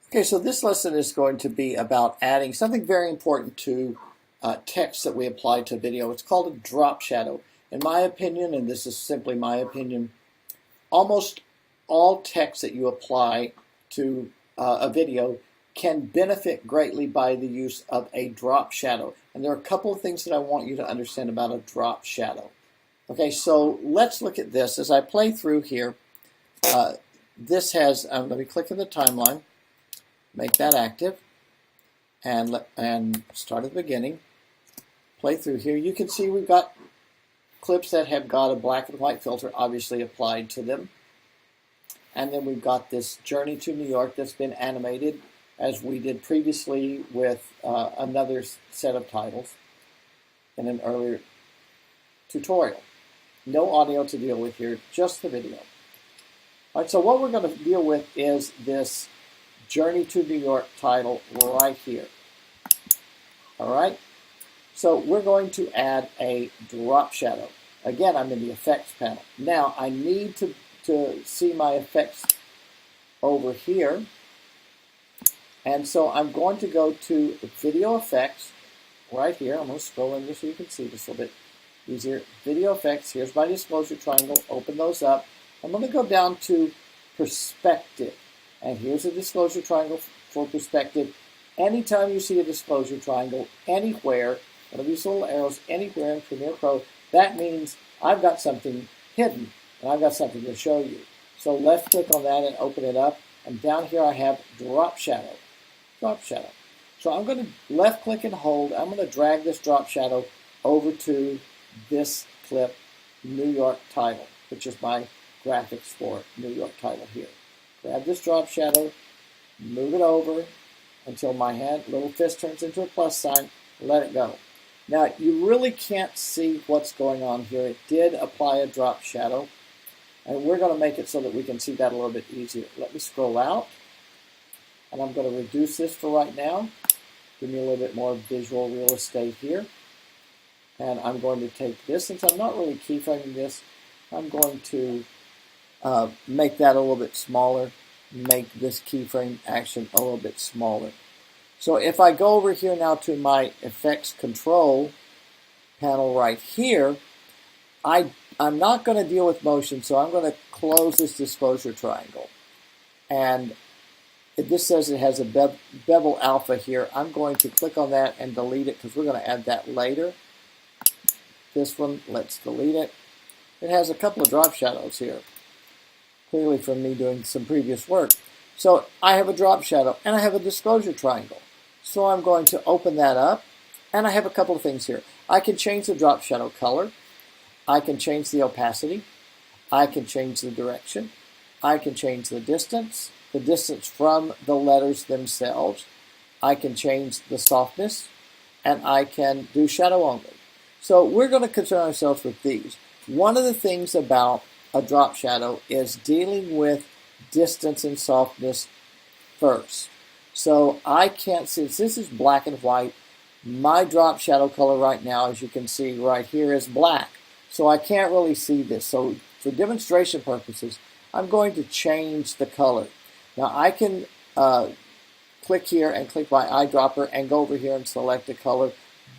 Okay, so this lesson is going to be about adding something very important to text that we apply to video. It's called a drop shadow. In my opinion, and this is simply my opinion, almost all text that you apply to a video can benefit greatly by the use of a drop shadow. And there are a couple of things that I want you to understand about a drop shadow. Okay, so let's look at this. As I play through here, this has, let me click on the timeline, make that active, and start at the beginning. Play through here. You can see we've got clips that have got a black and white filter obviously applied to them. And then we've got this journey to New York that's been animated as we did previously with another set of titles in an earlier tutorial. No audio to deal with here, just the video. All right, so what we're going to deal with is this Journey to New York title right here. All right, so we're going to add a drop shadow. Again, I'm in the effects panel. Now, I need to see my effects over here. And so I'm going to go to Video Effects right here. I'm going to scroll in just so you can see this a little bit easier. Video Effects, here's my disclosure triangle. Open those up. I'm going to go down to Perspective. And here's a disclosure triangle for perspective. Anytime you see a disclosure triangle anywhere, one of these little arrows anywhere in Premiere Pro, that means I've got something hidden and I've got something to show you. So left click on that and open it up. And down here I have drop shadow. Drop shadow. So I'm going to left click and hold. I'm going to drag this drop shadow over to this clip, New York title, which is my graphics for New York title here. Grab this drop shadow, move it over until my little fist turns into a plus sign, let it go. Now, you really can't see what's going on here. It did apply a drop shadow, and we're going to make it so that we can see that a little bit easier. Let me scroll out, and I'm going to reduce this for right now. Give me a little bit more visual real estate here. And I'm going to take this, since I'm not really keyframing this, I'm going to make that a little bit smaller, make this keyframe action a little bit smaller. So if I go over here now to my effects control panel right here, I'm not going to deal with motion, so I'm going to close this disclosure triangle. And this says it has a bevel alpha here. I'm going to click on that and delete it because we're going to add that later. This one, let's delete it. It has a couple of drop shadows here, clearly from me doing some previous work. So I have a drop shadow and I have a disclosure triangle. So I'm going to open that up, and I have a couple of things here. I can change the drop shadow color. I can change the opacity. I can change the direction. I can change the distance from the letters themselves. I can change the softness, and I can do shadow only. So we're going to concern ourselves with these. One of the things about a drop shadow is dealing with distance and softness first. So I can't see, this is black and white. My drop shadow color right now, as you can see right here, is black. So I can't really see this. So for demonstration purposes, I'm going to change the color. Now I can click here and click my eyedropper and go over here and select a color,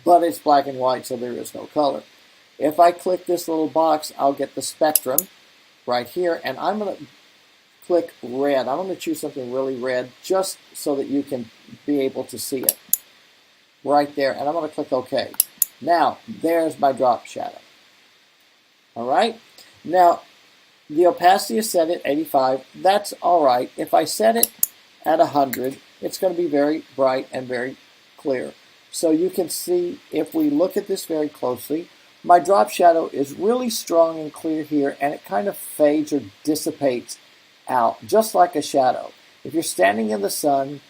but it's black and white, so there is no color. If I click this little box, I'll get the spectrum right here, and I'm going to click red. I'm going to choose something really red just so that you can be able to see it right there, and I'm going to click OK. Now, there's my drop shadow. All right? Now, the opacity is set at 85. That's all right. If I set it at 100, it's going to be very bright and very clear. So you can see, if we look at this very closely, my drop shadow is really strong and clear here, and it kind of fades or dissipates out, just like a shadow. If you're standing in the sun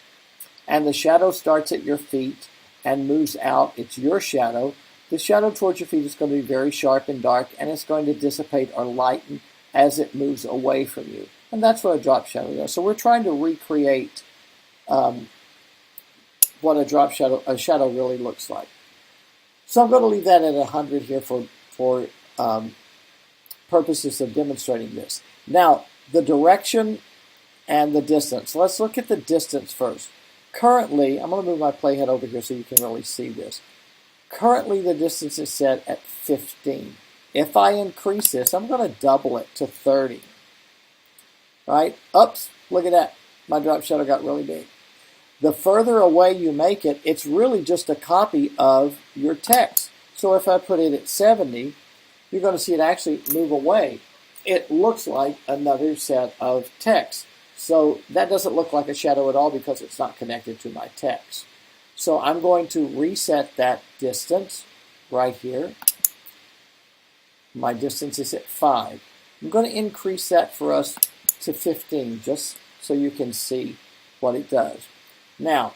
and the shadow starts at your feet and moves out, it's your shadow. The shadow towards your feet is going to be very sharp and dark, and it's going to dissipate or lighten as it moves away from you. And that's what a drop shadow does. So we're trying to recreate what a shadow really looks like. So I'm going to leave that at 100 here for purposes of demonstrating this. Now, the direction and the distance. Let's look at the distance first. Currently, I'm going to move my playhead over here so you can really see this. Currently, the distance is set at 15. If I increase this, I'm going to double it to 30. Right? Oops, look at that. My drop shadow got really big. The further away you make it, it's really just a copy of your text. So if I put it at 70, you're going to see it actually move away. It looks like another set of text. So that doesn't look like a shadow at all because it's not connected to my text. So I'm going to reset that distance right here. My distance is at 5. I'm going to increase that for us to 15 just so you can see what it does. Now,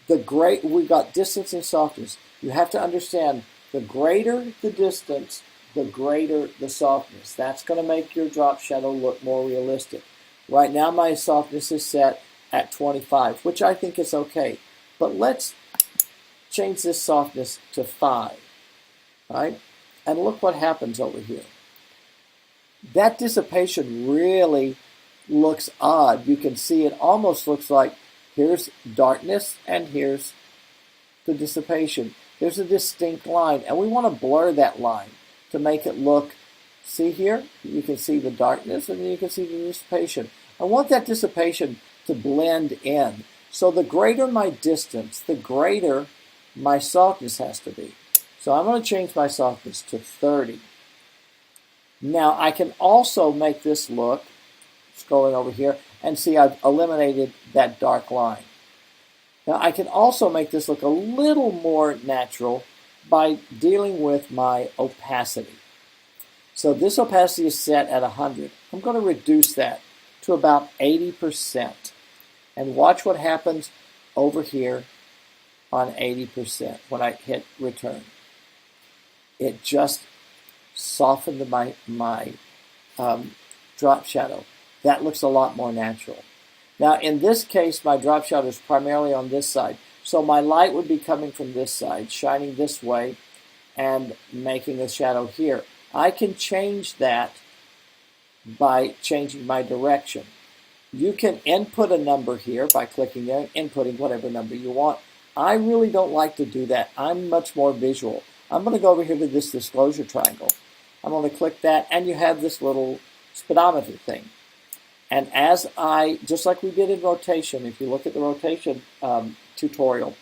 we've got distance and softness. You have to understand the greater the distance, the greater the softness. That's going to make your drop shadow look more realistic. Right now my softness is set at 25, which I think is okay. But let's change this softness to 5, right? And look what happens over here. That dissipation really looks odd. You can see it almost looks like here's darkness and here's the dissipation. There's a distinct line, and we want to blur that line to make it look, see here? You can see the darkness and then you can see the dissipation. I want that dissipation to blend in. So the greater my distance, the greater my softness has to be. So I'm going to change my softness to 30. Now I can also make this look, scrolling over here, and see I've eliminated that dark line. Now I can also make this look a little more natural by dealing with my opacity. So this opacity is set at 100. I'm going to reduce that to about 80%. And watch what happens over here on 80% when I hit return. It just softened my drop shadow. That looks a lot more natural. Now in this case, my drop shadow is primarily on this side. So my light would be coming from this side, shining this way, and making a shadow here. I can change that by changing my direction. You can input a number here by clicking there and inputting whatever number you want. I really don't like to do that. I'm much more visual. I'm going to go over here to this disclosure triangle. I'm going to click that, and you have this little speedometer thing. And as just like we did in rotation, if you look at the rotation tutorial,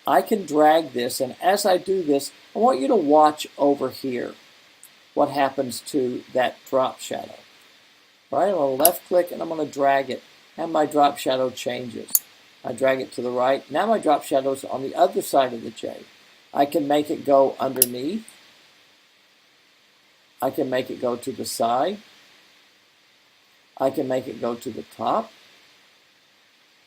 I can drag this, and as I do this, I want you to watch over here what happens to that drop shadow. Right, I'm going to left click and I'm going to drag it, and my drop shadow changes. I drag it to the right. Now my drop shadow is on the other side of the J. I can make it go underneath. I can make it go to the side. I can make it go to the top.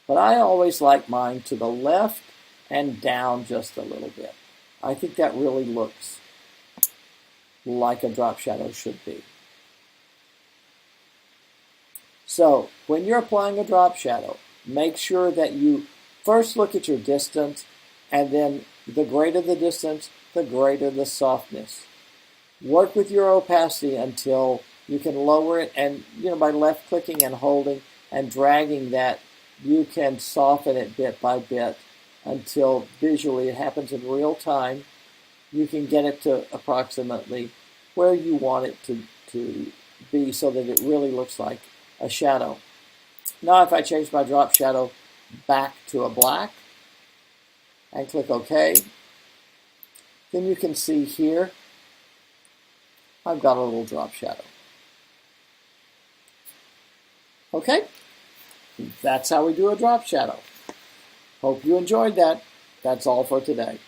But I always like mine to the left and down just a little bit. I think that really looks like a drop shadow should be. So when you're applying a drop shadow, make sure that you first look at your distance, and then the greater the distance, the greater the softness. Work with your opacity until you can lower it, and by left clicking and holding and dragging that, you can soften it bit by bit until visually it happens in real time. You can get it to approximately where you want it to be so that it really looks like a shadow. Now if I change my drop shadow back to a black and click OK, then you can see here I've got a little drop shadow. Okay, that's how we do a drop shadow. Hope you enjoyed that. That's all for today.